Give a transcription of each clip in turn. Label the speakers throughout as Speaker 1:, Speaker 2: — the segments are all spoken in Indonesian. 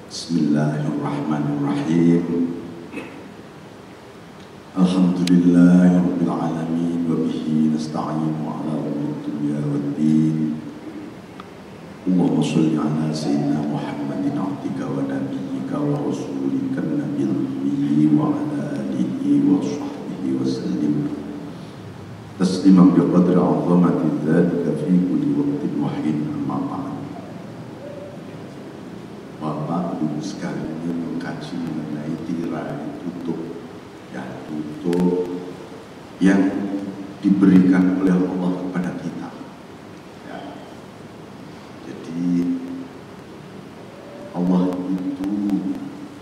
Speaker 1: Bismillahirrahmanirrahim. Alhamdulillahirabbil alamin wa bihi nasta'inu ala umuri dunya waddin. Allahumma shalli ala sayyidina Muhammadin abdika wa nabiyyika wa rasulika nabiyil ummi wa ala alihi wa sahbihi wa sallim tasliman bi qadri 'azamati dzalika fi kulli waqtin wa hin. Amma ba'd. Bapak Ibu sekalian mengkaji mengenai tirai tutup yang diberikan oleh Allah kepada kita. Ya. Jadi Allah itu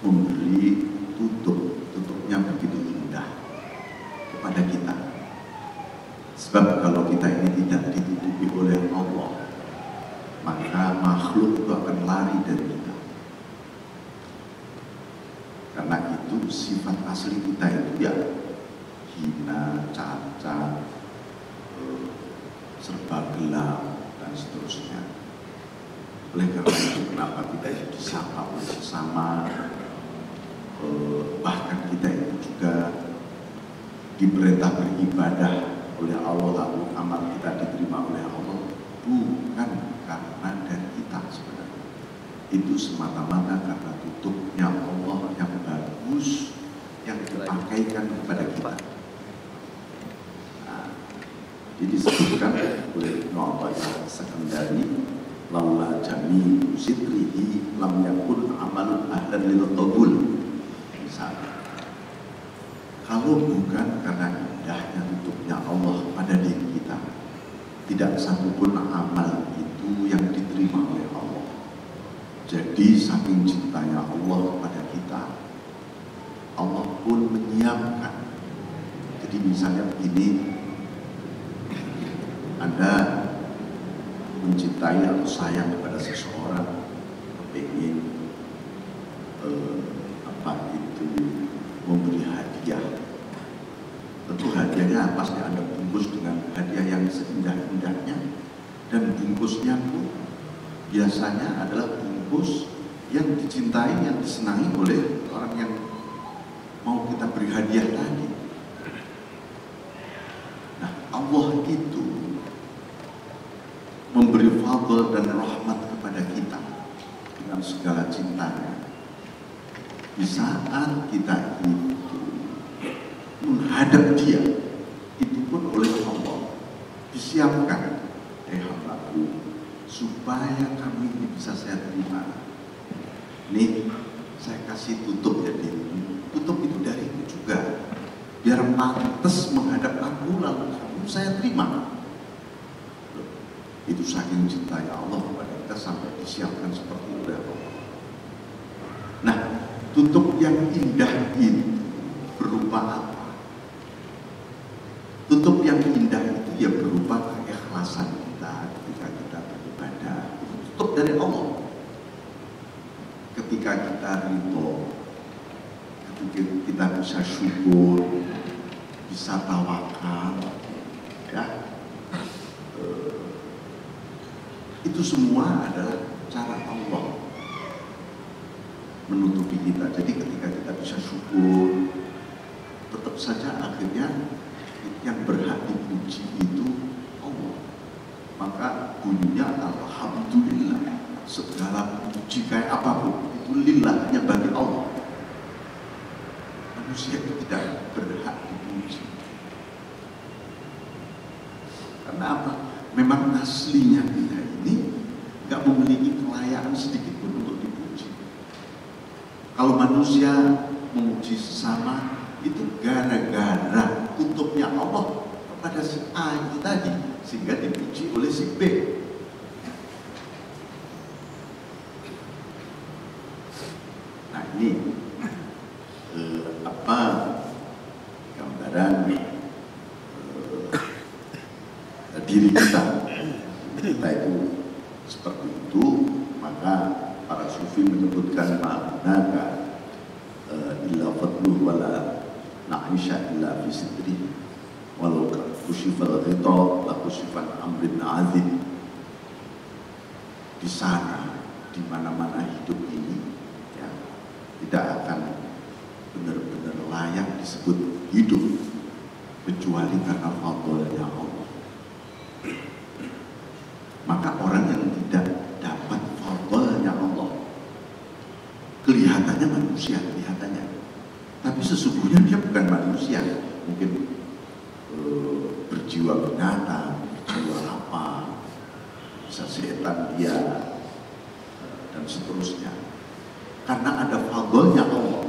Speaker 1: memberi tutupnya begitu indah kepada kita. Sebab kalau kita ini tidak ditutupi oleh Allah, maka makhluk itu akan lari dari kita. Karena itu sifat asli kita itu ya hina, cacat, serba gelap dan seterusnya. Oleh karena itu kenapa kita itu disapa oleh sesama, bahkan kita itu juga diperintah beribadah oleh Allah, lalu amal kita diterima oleh Allah bukan karena dari kita sebenarnya. Itu semata-mata karena tutupnya Allah yang bagus yang dipakaikan kepada kita. Nah, jadi disebutkan oleh Ibnu Abbas Sekandari, laula jami sitrihi lam yakun amal ahlan lil qabul. Misalnya, kalau bukan karena indahnya tutupnya Allah pada diri kita, tidak satupun amal itu yang diterima oleh Allah. Jadi saking cintanya Allah kepada kita, Allah pun menyiapkan. Jadi misalnya begini, Anda mencintai atau sayang kepada seseorang, ingin memberi hadiah. Tentu hadiahnya pasti Anda bungkus dengan hadiah yang seindah-indahnya, dan bungkusnya pun biasanya adalah bungkus yang dicintai, yang disenangi oleh orang yang mau kita beri hadiah tadi. Nah, Allah itu memberi fadl dan rahmat kepada kita dengan segala cintanya. Di saat kita itu menghadap Dia, itu pun oleh Allah disiapkan, hambaku, supaya kami ini bisa saya terima. Nih, saya kasih tutup ya diri. Tutup itu dariku juga, biar pantas menghadap aku, lalu saya terima. Itu saking cintanya Allah kepada kita sampai disiapkan seperti itu oleh Allah. Nah, tutup yang indah itu berupa apa? Tutup yang indah itu ya berupa keikhlasan kita ketika kita beribadah. Tutup dari Allah. Ketika kita ridho, ketika kita bisa syukur, bisa tawakal, ya, itu semua adalah cara Allah menutupi kita. Jadi ketika kita bisa syukur, tetap saja akhirnya yang berhak dipuji itu Allah. Maka bunyinya alhamdulillah, segala puji kayak apapun itu lillahnya bagi Allah. Manusia itu tidak berhak dipuji. Karena apa? Memang aslinya kita ini nggak memiliki kelayakan sedikit pun untuk dipuji. Kalau manusia memuji sesama itu gara-gara tutupnya Allah kepada si A itu tadi, sehingga dipuji oleh si B. Nah, ini gambaran diri kita itu seperti itu. Maka para sufi menyebutkan ma'naka illa fadluh wala na'isha illa fi sidri walau kusyifal ghita la kusyifan amrin azim. Di sana, di mana-mana hidup ini, ya, tidak akan benar-benar layak disebut hidup kecuali karena fadlnya Allah. Maka orang yang tidak dapat fadlnya Allah, kelihatannya manusia, kelihatannya, tapi sesungguhnya dia bukan manusia. Mungkin berjiwa binatang, berjiwa apa, bisa setan dia, dan seterusnya. Karena ada fadlnya Allah,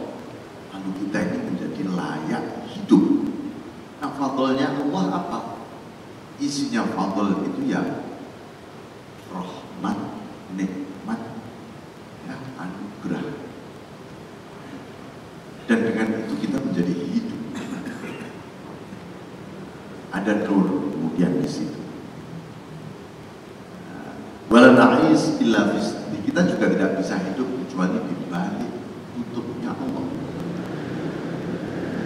Speaker 1: lalu kita ini menjadi layak hidup. Nah, fadlnya Allah apa? Isinya fadl itu ya rahmat, nikmat, ya, anugerah. Dan dengan itu kita menjadi hidup. Ada nur kemudian di situ. Wala na'is illa fisdi. Kita juga tidak bisa hidup kecuali di balik tutupnya Allah.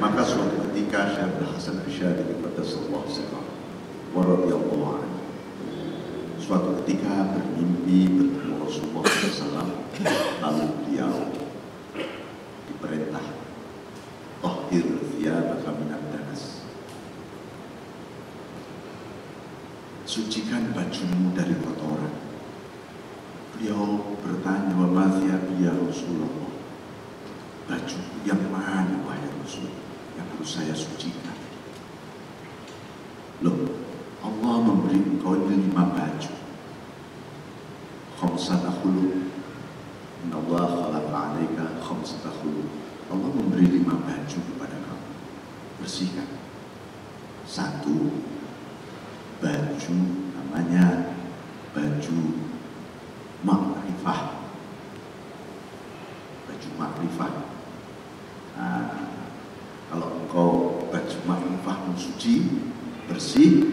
Speaker 1: Maka suatu ketika Syekh Hasan Asy'ari qaddasallahu sirrahu wa radhiyallahu anhu, suatu ketika bermimpi bertemu Rasulullah SAW, lalu beliau diperintah tahhir thiyabaka minad danas, sucikan bajumu dari kotoran. Beliau bertanya, wa ma thiyabi ya Rasulullah, baju yang mana wahai Rasul yang harus saya sucikan? Loh, Allah memberi engkau 5 baju. Khamsata khuluq. Innallaha khalaqa 'alaika khamsata khuluq. Allah memberi 5 baju kepada kamu. Bersihkan. 1, baju namanya baju makrifah. Baju makrifah. Nah, kalau engkau baju makrifahmu suci, bersih,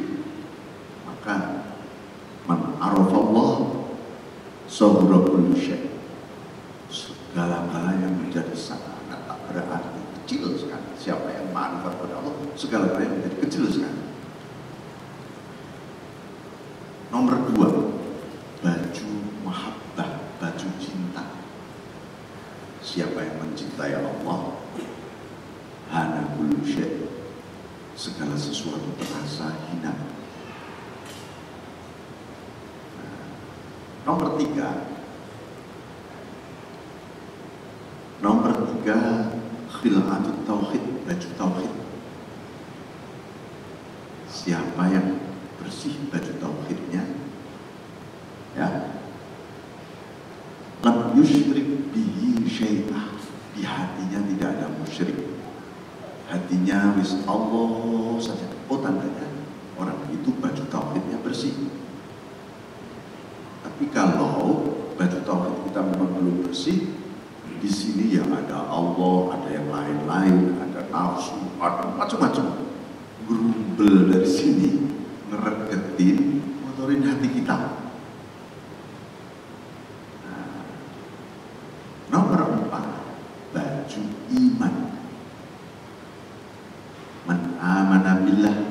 Speaker 1: maka man arafallah sahura kullu syai'. Segala-galanya menjadi sangat tak berarti, kecil sekali. Siapa yang ma'rifat pada Allah, segala-galanya menjadi kecil sekali. Nomor 2, baju mahabbah, baju cinta. Siapa yang mencintai Allah, hana kullu syai', segala sesuatu terasa hina. Nomor 3, khil'atut tauhid, baju tauhid. Siapa yang bersih baju tauhidnya, ya, lam yusyrik bihi syai'ah, di hatinya tidak ada musyrik, hatinya wis Allah saja. Oh, tandanya orang itu baju tauhidnya bersih. Tapi kalau baju tauhid kita memang belum bersih, di sini ya ada Allah, ada yang lain-lain, ada nafsu, ada macam-macam, gerumbel dari sini, ngeregetin, motorin hati kita. Nah, nomor 4, baju iman. Man amana billah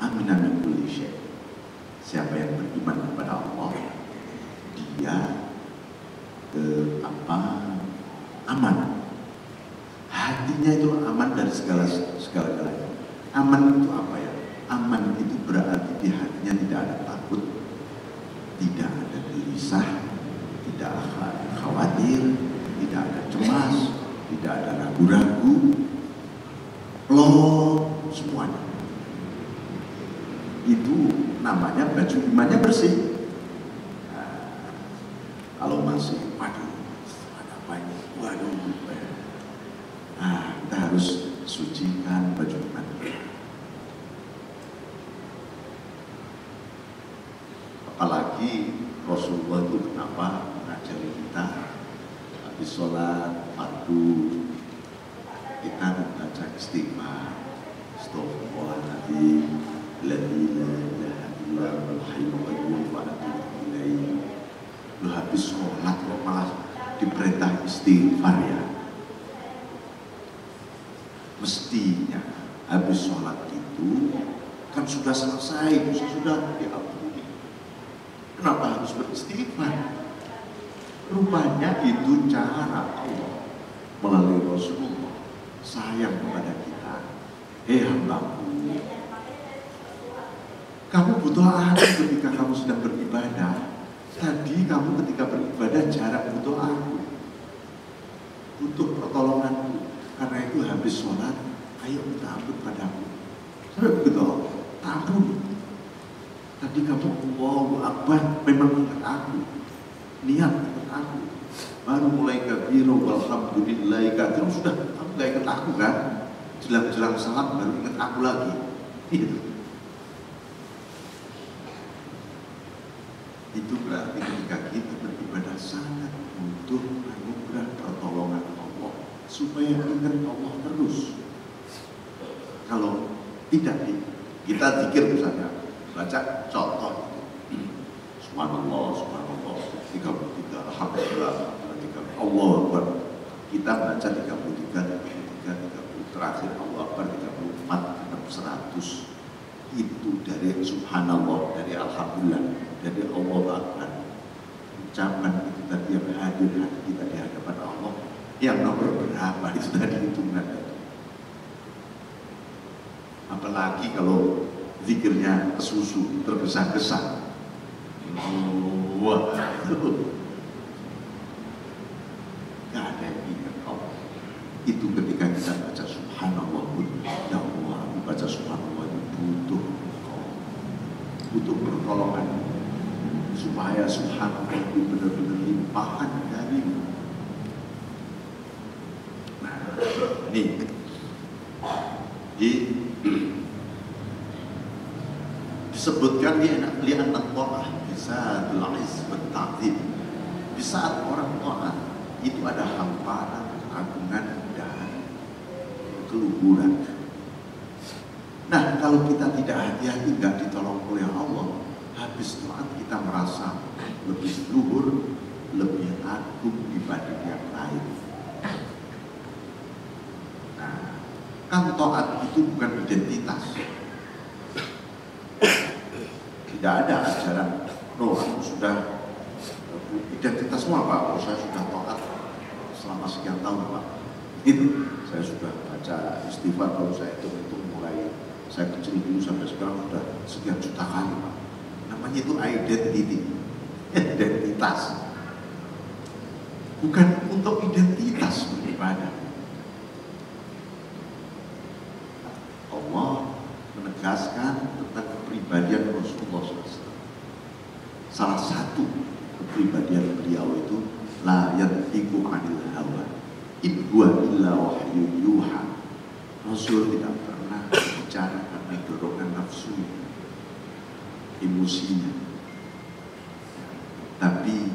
Speaker 1: amina min kulli syai'. Siapa yang beriman kepada Allah, dia aman. Hatinya itu aman dari segala-galanya. Aman itu apa ya? Aman itu berarti di hatinya tidak ada takut, tidak ada gelisah, tidak ada khawatir, tidak ada cemas, tidak ada ragu-ragu, semuanya. Itu namanya baju imannya bersih. Nah, kalau masih, waduh, ada apa ini? Waduh, nah, kita harus sucikan baju iman. Apalagi Rasulullah itu kenapa mengajari kita habis sholat fardu kita membaca istighfar, astagfirullahaladzim, la ilaha illallah wal hayyul qayyum wa atubu ilaih. Lu habis sholat kok malah diperintah istighfar ya? Mestinya habis sholat itu kan sudah selesai, sudah diampuni. Kenapa harus beristighfar? Rupanya itu cara Allah melalui Rasulullah sayang kepada kita. Hambaku, kamu butuh aku ketika kamu sedang beribadah. Tadi kamu ketika beribadah jarang butuh aku, butuh pertolonganku. Karena itu habis sholat, ayo minta ampun padaku. Sampai begitu, ampun. Tadi kamu Allahu Akbar, memang ingat aku, niat ingat aku. Baru mulai kabiru walhamdulillahi kabiru, sudah kamu gak ingat aku kan? Jelang-jelang salam baru ingat aku lagi. Gitu. Itu berarti ketika kita beribadah sangat butuh anugerah pertolongan Allah supaya ingat Allah terus. Kalau tidak, kita zikir misalnya, baca contoh subhanallah, subhanallah 33, alhamdulillah 33, Allah Akbar. Kita baca 33, 30, terakhir Allah Akbar 34, 100. Itu dari subhanallah, dari alhamdulillah, dari Allah Akbar. Ucapan itu tadi yang hadir hati kita di hadapan Allah. Yang nomor berapa itu tadi hitungan. Apalagi kalau zikirnya kesusu, tergesa-gesa. Wah, gak ada yang ingat Allah. Itu ketika kita baca subhanallah pun, ya Allah, aku baca subhanallah itu butuh pertolongan supaya subhanallah itu benar-benar limpahan darimu. Nah, ini disebutkan di anak ta'ah bisa delais bertakdir. Di saat orang ta'at itu ada hamparan, keagungan dan keluhuran. Nah, kalau kita tidak hati-hati, nggak ditolong oleh Allah, habis taat kita merasa lebih luhur, lebih agung dibanding yang lain. Nah, kan taat itu bukan identitas. Tidak ada ajaran, aku sudah identitasmu apa? Oh, saya sudah taat selama sekian tahun, Pak. Itu saya sudah baca istighfar, kalau saya itu mulai saya kecil dulu sampai sekarang sudah sekian juta kali, Pak. Namanya itu identitas. Bukan untuk identitas beribadah. Allah menegaskan tentang kepribadian Rasulullah SAW. Salah satu kepribadian beliau itu la yantiqu 'anil hawa in huwa illa wahyu yuha. Rasul tidak pernah bicara karena dorongan nafsu, emosinya, tapi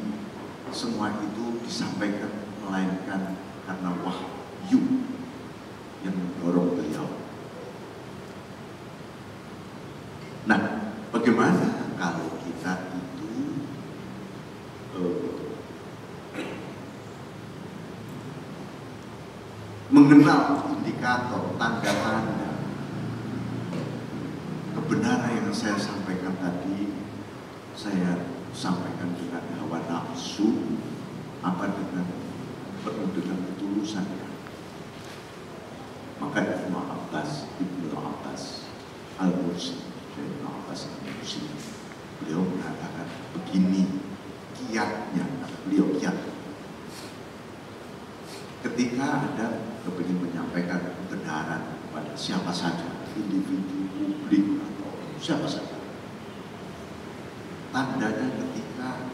Speaker 1: semua itu disampaikan melainkan karena wahyu yang mendorong beliau. Nah, bagaimana kalau kita itu mengenal indikator, tanda-tanda kebenaran yang saya sampaikan tadi, saya sampaikan dengan hawa nafsu, apa dengan penuh dengan ketulusan. Maka Ibnu Abbas Al-Mursi, beliau mengatakan begini kiatnya, beliau kiat. Ketika ada kepingin menyampaikan kebenaran kepada siapa saja, individu, publik, atau siapa saja, tandanya ketika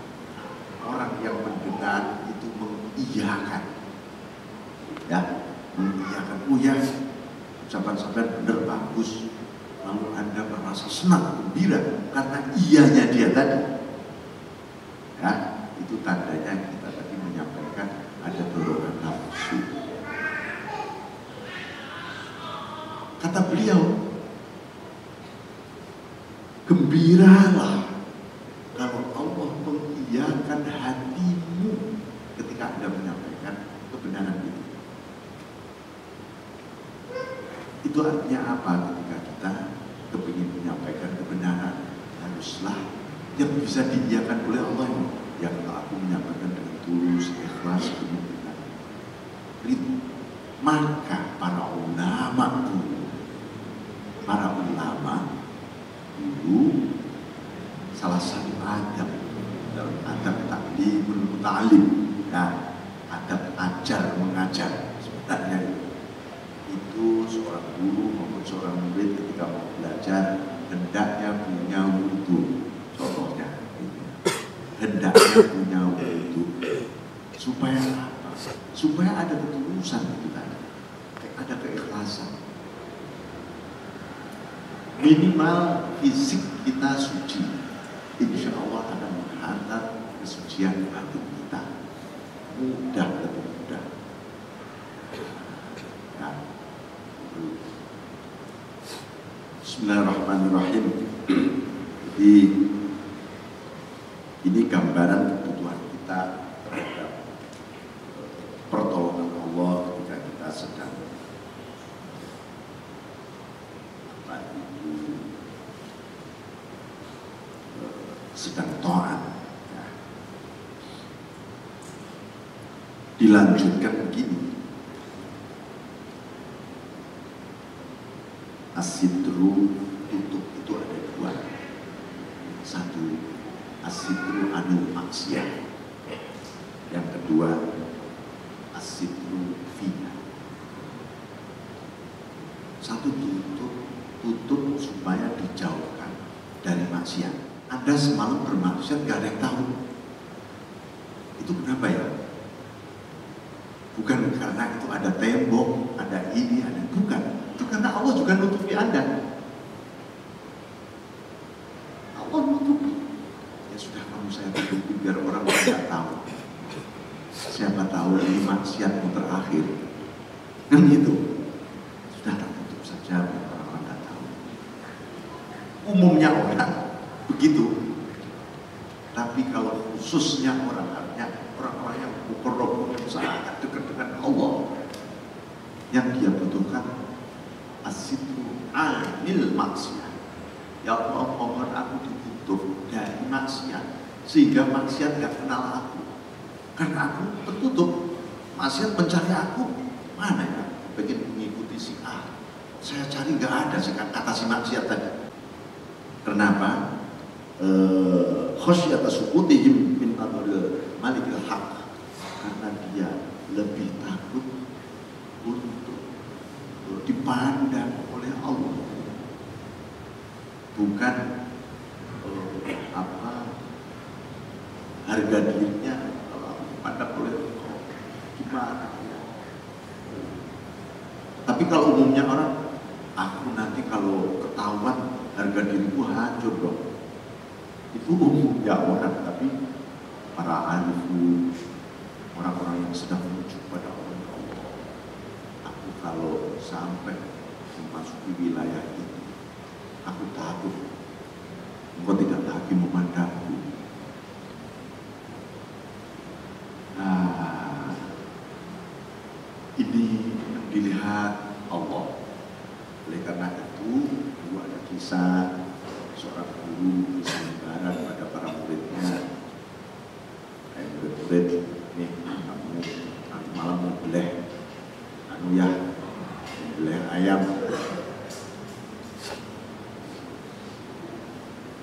Speaker 1: orang yang mendengar itu mengiyakan, ya, mengiyakan, oh ya, ucapan sampean benar, bagus, lalu Anda merasa senang, gembira karena iyanya dia tadi, ya, itu tandanya kita tadi menyampaikan ada dorongan nafsu. Kata beliau, gembiralah kalau Allah mengiyakan hatimu ketika Anda menyampaikan kebenaran itu. Itu artinya apa? Ketika kita kepingin menyampaikan kebenaran, haruslah yang bisa diiyakan oleh Allah. Yang aku menyampaikan dengan tulus, Maka para ulama dulu salah satu adab dalam adab taklimul muta'alim, nah, adab ajar mengajar, sebenarnya itu seorang guru maupun seorang murid ketika mau belajar hendaknya punya wudu. Contohnya hendaknya punya wudu supaya apa? Supaya ada ketulusan itu tadi, ada keikhlasan. Minimal fisik kita suci, insya Allah akan menghantar kesucian batin kita. Mudah, lebih mudah. Nah, Bismillahirrahmanirrahim. Jadi ini gambaran kebutuhan kita terhadap pertolongan Allah ketika kita sedang taat. Nah, dilanjutkan begini, asidru tutup itu ada dua. Satu, asidru anil maksiat. Yang kedua, asidru fina. Satu, tutup supaya dijauhkan dari maksiat. Anda semalam bermaksiat gak ada yang tahu. Itu kenapa ya? Bukan karena itu ada tembok, ada ini, ada bukan. Itu karena Allah juga nutupi Anda. Allah nutupi. Ya sudah, kamu saya tutupi biar orang tidak tahu. Siapa tahu ini maksiatmu terakhir. Kan gitu. Sudah tutup saja biar orang tidak tahu. Umumnya orang begitu, tapi kalau khususnya orang-orang yang muqarrabun, yang sangat dekat dengan Allah, yang dia butuhkan asidru anil maksiat. Ya Allah, mohon aku ditutup dari maksiat sehingga maksiat gak kenal aku, karena aku tertutup. Maksiat mencari aku, mana ya? Pengen mengikuti si A, saya cari gak ada sih kata si maksiat tadi. Kenapa? Khasyata sukutihim min amril malikil haq, karena dia lebih takut untuk dipandang oleh Allah, bukan harga dirinya kalau dipandang oleh Allah gimana ya. Tapi kalau umumnya orang, aku nanti kalau ketahuan harga diriku hancur dong. Itu umumnya orang, tapi para alifun, orang-orang yang sedang menuju pada Allah, aku kalau sampai memasuki wilayah itu, aku takut engkau tidak lagi memandangku. Nah, ini yang dilihat Allah. Oleh karena itu, dulu ada kisah seorang guru bersembaran pada para muridnya. Kayak murid-murid, nih kamu nanti malam mau beleh ayam.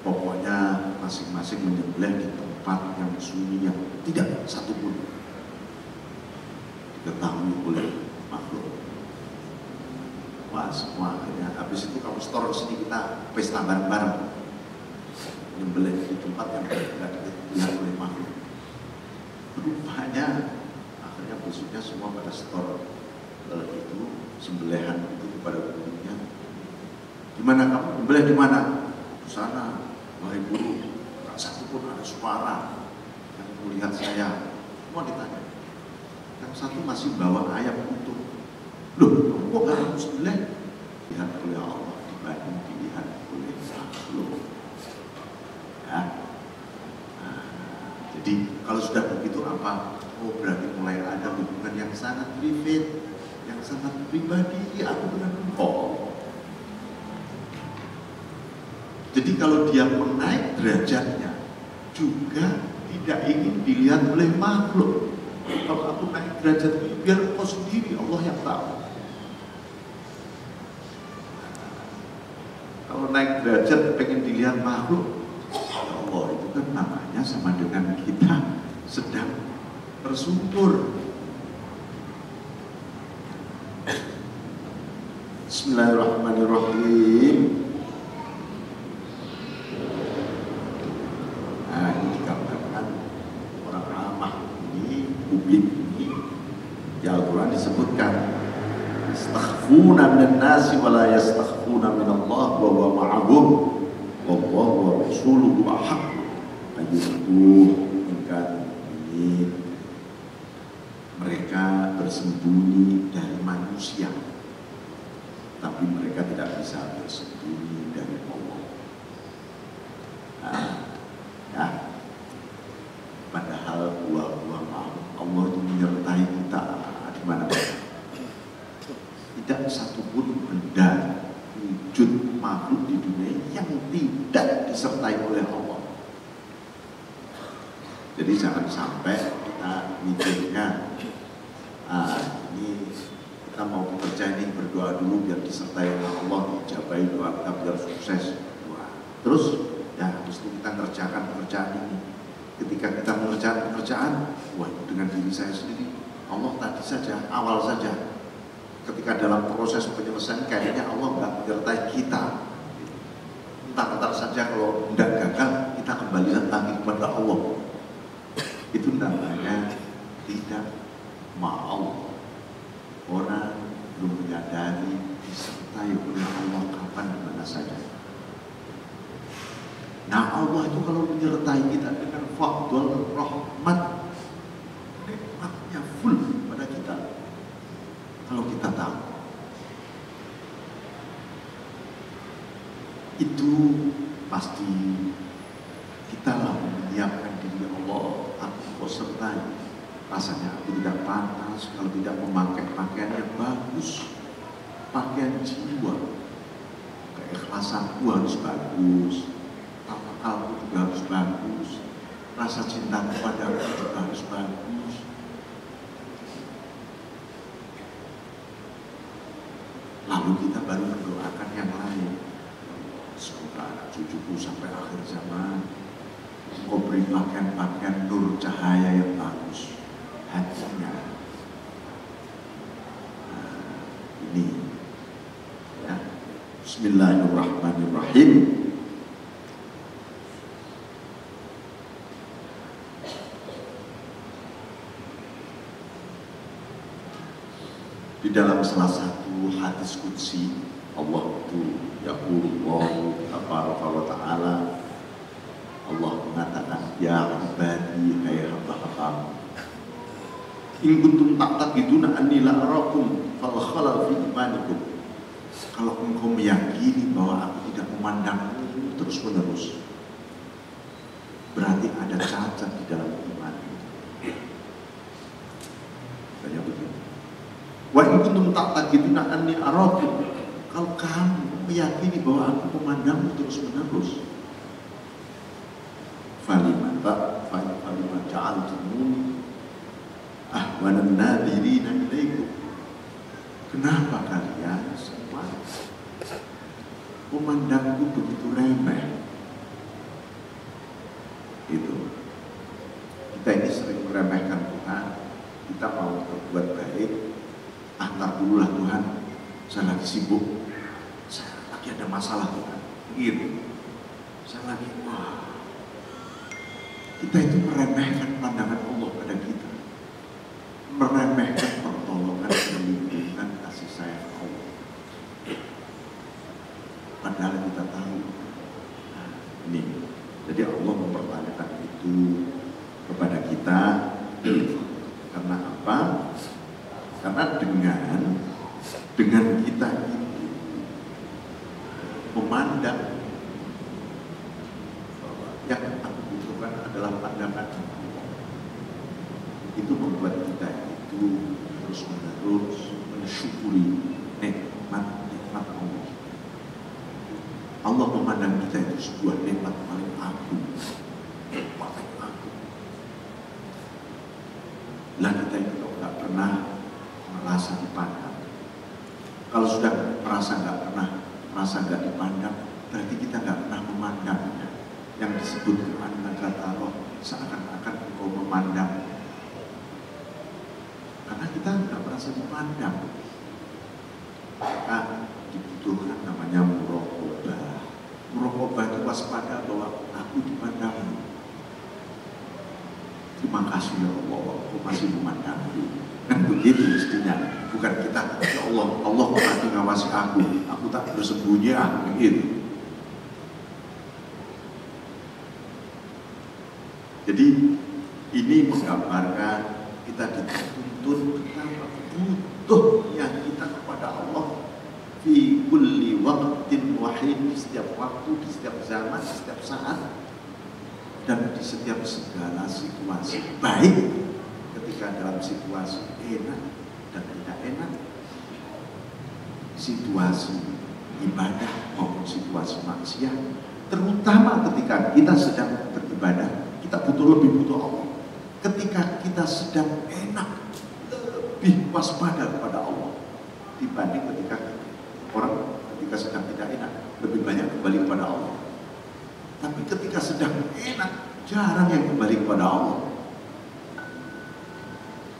Speaker 1: Pokoknya masing-masing menyembelih di tempat yang sunyi, yang tidak satupun diketahui oleh makhluk. Wah, semua akhirnya habis itu kamu store sini, kita pesta bareng-bareng menyembelih di tempat yang tidak dilihat oleh makhluk. Rupanya akhirnya besoknya semua pada store itu sembelihan itu kepada gurunya. Gimana kamu menyembelih di mana? Di sana. Wahai guru, tak satu pun ada suara yang melihat saya. Semua ditanya. Yang satu masih bawa ayam utuh. Loh, kamu kok gak harus sembelih? Dilihat oleh Allah dibanding dilihat oleh makhluk. Ya. Nah, jadi kalau sudah begitu apa? Oh, berarti mulai ada hubungan yang sangat private, yang sangat pribadi aku dengan engkau. Jadi kalau dia menaik derajatnya juga tidak ingin dilihat oleh makhluk. Kalau aku naik derajat ini biar engkau engkau sendiri, Allah yang tahu. Kalau naik derajat pengen dilihat makhluk, Allah itu kan namanya sama dengan kita sedang bersyukur. Bismillahirrahmanirrahim. Nah, ini digambarkan orang ramah ini, publik ini, di Al-Quran disebutkan yastakhfuna minan nasi wa la yastakhfuna minallah wa huwa ma'ahum wallahu wa rasuluhu ahaqqu ayyuhum ingkanu mu'minin. Mereka bersembunyi dari manusia, tapi mereka tidak bisa bersembunyi dari Allah. Nah, ya. Padahal Allah itu menyertai kita di mana-mana. Tidak satupun benda wujud makhluk di dunia yang tidak disertai oleh Allah. Jadi jangan sampai kita mikirnya ini kita mau bekerja ini berdoa dulu biar disertai oleh Allah, dijabai doa kita biar sukses. Wah. Terus ya habis itu kita ngerjakan pekerjaan ini. Ketika kita mengerjakan pekerjaan, wah dengan diri saya sendiri, Allah tadi saja, awal saja. Ketika dalam proses penyelesaian kayaknya Allah nggak menyertai kita. Entar saja kalau tidak gagal, kita kembali lagi kepada Allah. Itu namanya tidak mau. Orang belum menyadari disertai oleh Allah kapan di mana saja. Nah Allah itu kalau menyertai kita dengan fadl rahmat, nikmatnya full pada kita. Kalau kita tahu itu pasti kita lah menyiapkan diri Allah, aku sertai. Rasanya aku tidak pantas kalau tidak memakai pakaian yang bagus, pakaian jiwa. Keikhlasanku harus bagus, tawakalku juga harus bagus, rasa cintaku padaku juga harus bagus. Lalu kita baru mendoakan yang lain. Semoga anak cucuku sampai akhir zaman engkau beri pakaian nur cahaya yang bagus hatinya. Nah, ini ya. Bismillahirrahmanirrahim. Di dalam salah satu hadis qudsi Allah itu yaqulullahu tabaraka wa ta'ala, Allah mengatakan ya ibadi, hai hamba-hambaku, in kuntum ta'taqiduna anni la arakum fal khalal fi imanikum. Kalau engkau meyakini bahwa aku tidak memandangmu terus menerus, berarti ada cacat di dalam iman. Banyak begitu. Wa in kuntum ta'taqiduna anni arakum, kalau kamu meyakini bahwa aku memandangmu terus menerus, falimata ja'altumuni ahwanan nadirina ilaikum. Kenapa kalian semua memandangku begitu remeh? Itu kita ini sering meremehkan Tuhan. Kita mau berbuat baik, antar dulu lah Tuhan, saya lagi sibuk, saya lagi ada masalah Tuhan, gitu. Saya lagi kita itu meremehkan pandangan Allah pada kita, meremehkan pertolongan, perlindungan, kasih sayang Allah. Padahal kita tahu, nah, ini, jadi Allah mempertanyakan itu kepada kita. Karena apa? Karena dengan kita itu memandang bahwa yang aku butuhkan adalah pandangan Allah, itu membuat kita itu terus-menerus mensyukuri nikmat Allah. Allah memandang kita itu sebuah nikmat paling agung, paling agung. Lah kita itu nggak pernah merasa dipandang. Kalau sudah merasa nggak dipandang, berarti kita nggak pernah memandangnya. Yang disebut kata Allah, seakan-akan engkau memandang. Karena kita nggak merasa dipandang. Maka dibutuhkan namanya muraqabah. Muraqabah itu waspada bahwa aku dipandang. Terima kasih ya Allah, aku masih memandangku. Kan begitu mestinya. Bukan kita, ya Allah, Allah masih ngawasi aku tak bersembunyi begitu. Jadi ini menggambarkan kita dituntut betapa butuhnya kita kepada Allah fi kulli waqtin wahid, di setiap waktu, di setiap zaman, di setiap saat, dan di setiap segala situasi, baik ketika dalam situasi enak dan tidak enak, situasi ibadah maupun situasi maksiat, terutama ketika kita sedang beribadah, kita lebih butuh Allah. Ketika kita sedang enak, lebih waspada kepada Allah dibanding ketika sedang tidak enak, lebih banyak kembali kepada Allah. Tapi ketika sedang enak, jarang yang kembali kepada Allah.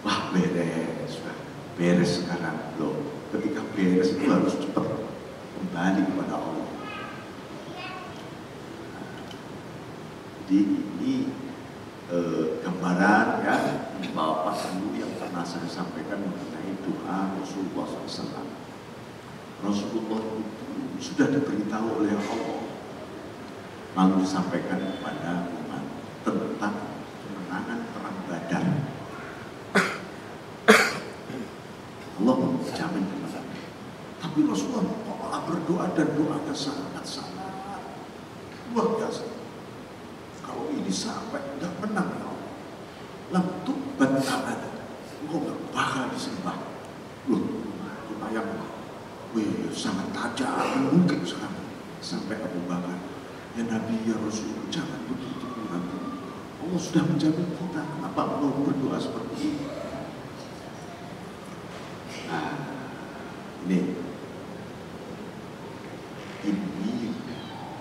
Speaker 1: Wah, beres sekarang loh. Ketika beres itu harus cepat kembali kepada Allah. Jadi ini gambaran ya Bapak dulu yang pernah saya sampaikan mengenai doa Rasulullah SAW. Rasulullah itu sudah diberitahu oleh Allah, lalu disampaikan kepada umat tentang kemenangan perang Badar. Allah menjamin kemenangan. Tapi Rasulullah malah berdoa dan doanya sangat-sangat luar biasa. Kalau ini sampai tidak menang ya Allah, lantuk bantahan, engkau nggak bakal disembah. Loh, lumayan, sangat tajam, mungkin sekali. Sampai Abu Bakar, ya Nabi ya Rasul, jangan begitu nanti. Allah sudah menjamin kita, kenapa mau berdoa seperti ini? Nah, ini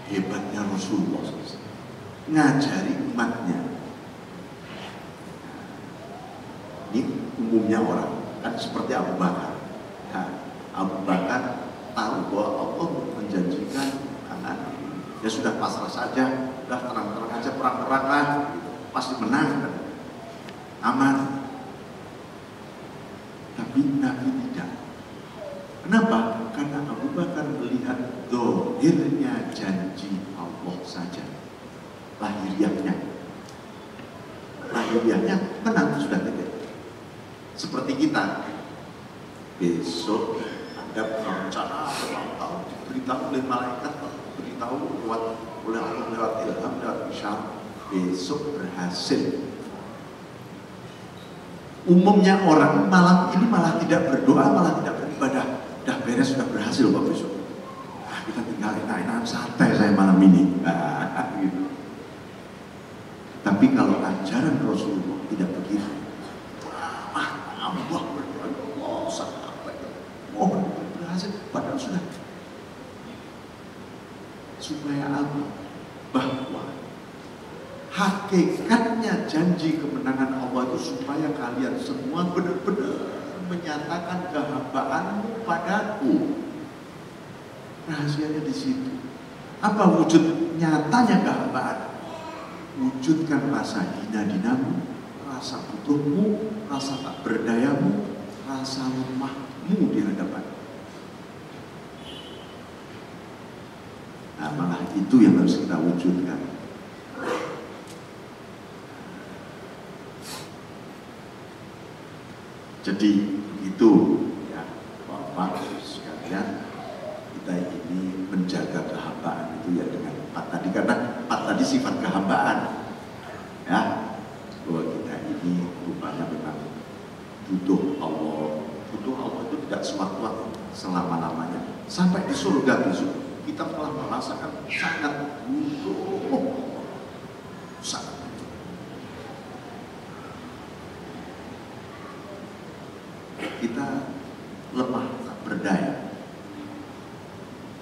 Speaker 1: hebatnya Rasulullah SAW. Ngajari umatnya. Ini umumnya orang kan seperti Abu Bakar. Nah, Abu Bakar tahu bahwa Allah menjanjikan anak, ya sudah pasrah saja, sudah terang-terang aja perang-perang lah, pasti menang kan? Aman. Tapi Nabi tidak. Kenapa? Karena Abu Bakar melihat dohirnya janji Allah saja. Lahiriahnya tenang, sudah tidak. Seperti kita besok ada rencana ulang tahun, diberitahu oleh malaikat, diberitahu oleh Allah lewat ilham, lewat isyarat, besok berhasil. Umumnya orang malam ini malah tidak berdoa, malah tidak beribadah. Dah beres, sudah berhasil Pak besok. Kita tinggal enak-enakan santai saya malam ini. Gitu. Tapi kalau ajaran Rasulullah tidak begitu. Allah berdoa, Allah sampai mohon berhasil, padahal sudah. Supaya apa? Bahwa hakikatnya janji kemenangan Allah itu supaya kalian semua benar-benar menyatakan kehambaanmu padaku. Rahasianya di situ. Apa wujud nyatanya kehambaan? Wujudkan rasa hina-dinamu, rasa butuhmu, rasa tak berdayamu, rasa lemahmu di hadapan. Nah, malah itu yang harus kita wujudkan. Jadi itu ya Bapak sekalian, kita ini menjaga kehambaan itu ya dengan empat tadi, karena empat tadi sifat kehambaan ya, bahwa kita ini rupanya memang butuh Allah itu tidak sewaktu-waktu, selama-lamanya sampai di surga besok kita telah merasakan sangat butuh, sangat. kita lemah, tak berdaya.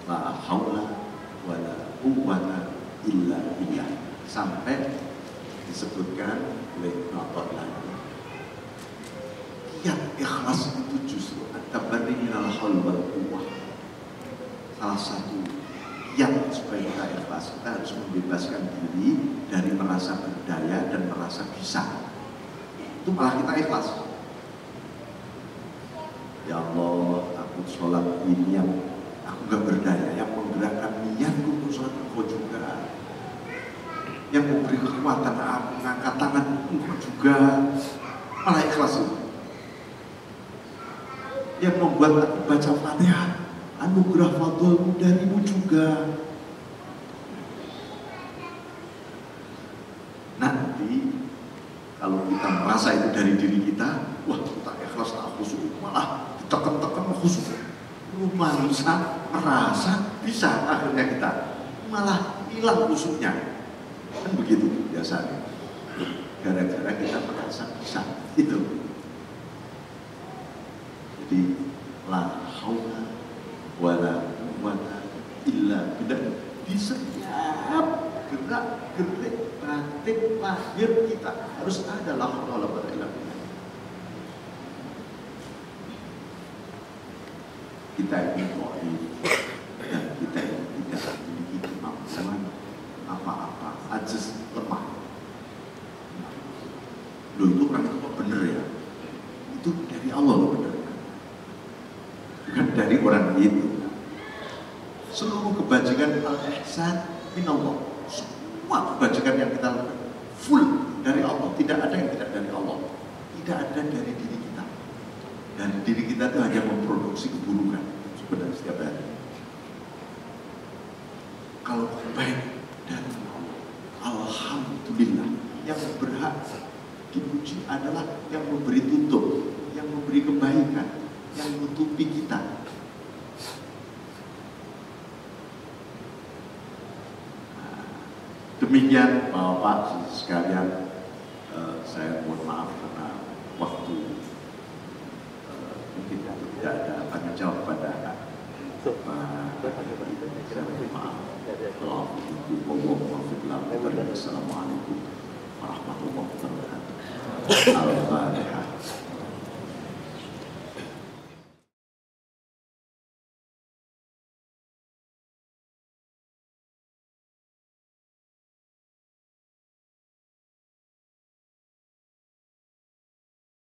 Speaker 1: La haula wala quwwata illa billah, sampai disebutkan oleh Nabi lagi. Yang ikhlas itu justru at-tabarri minal haul wal quwwah. Salah satu yang supaya kita ikhlas, kita harus membebaskan diri dari merasa berdaya dan merasa bisa. Itu malah kita ikhlas. Ya Allah, aku sholat ini yang aku gak berdaya, yang menggerakkan niatku untuk sholat engkau juga, yang memberi kekuatan aku mengangkat tangan engkau juga, malah ikhlas itu. Yang membuat aku baca Fatihah, anugerah fadlmu darimu juga. Nanti kalau kita merasa itu dari diri kita, wah kita ikhlas tak khusyuk, malah ditekan-tekan khusyuk. Manusia merasa bisa, akhirnya kita malah hilang khusyuknya. Kan begitu biasanya. Gara-gara kita merasa bisa itu. Jadi la haula wala quwwata illa billah, di setiap gerak-gerik batin lahir kita harus ada la haula wala quwwata illa billah. Kita ini dhaif dan kita ini tidak memiliki kemampuan apa-apa, ajiz, lemah. Loh itu orang itu kok bener ya? Itu dari Allah loh, bener. Bukan dari orang itu. Seluruh kebajikan al-ihsan minallah, semua kebajikan yang kita lakukan full dari Allah, tidak ada yang tidak dari Allah, tidak ada dari diri kita. Dan diri kita itu hanya memproduksi keburukan sebenarnya setiap hari. Kalau baik dari Allah, alhamdulillah, yang berhak dipuji adalah yang memberi tutup, yang memberi kebaikan, yang menutupi kita. Nah, demikian Bapak sekalian, saya mohon maaf karena waktu mungkin tidak ada tanya jawab pada maaf. Assalamualaikum warahmatullahi wabarakatuh.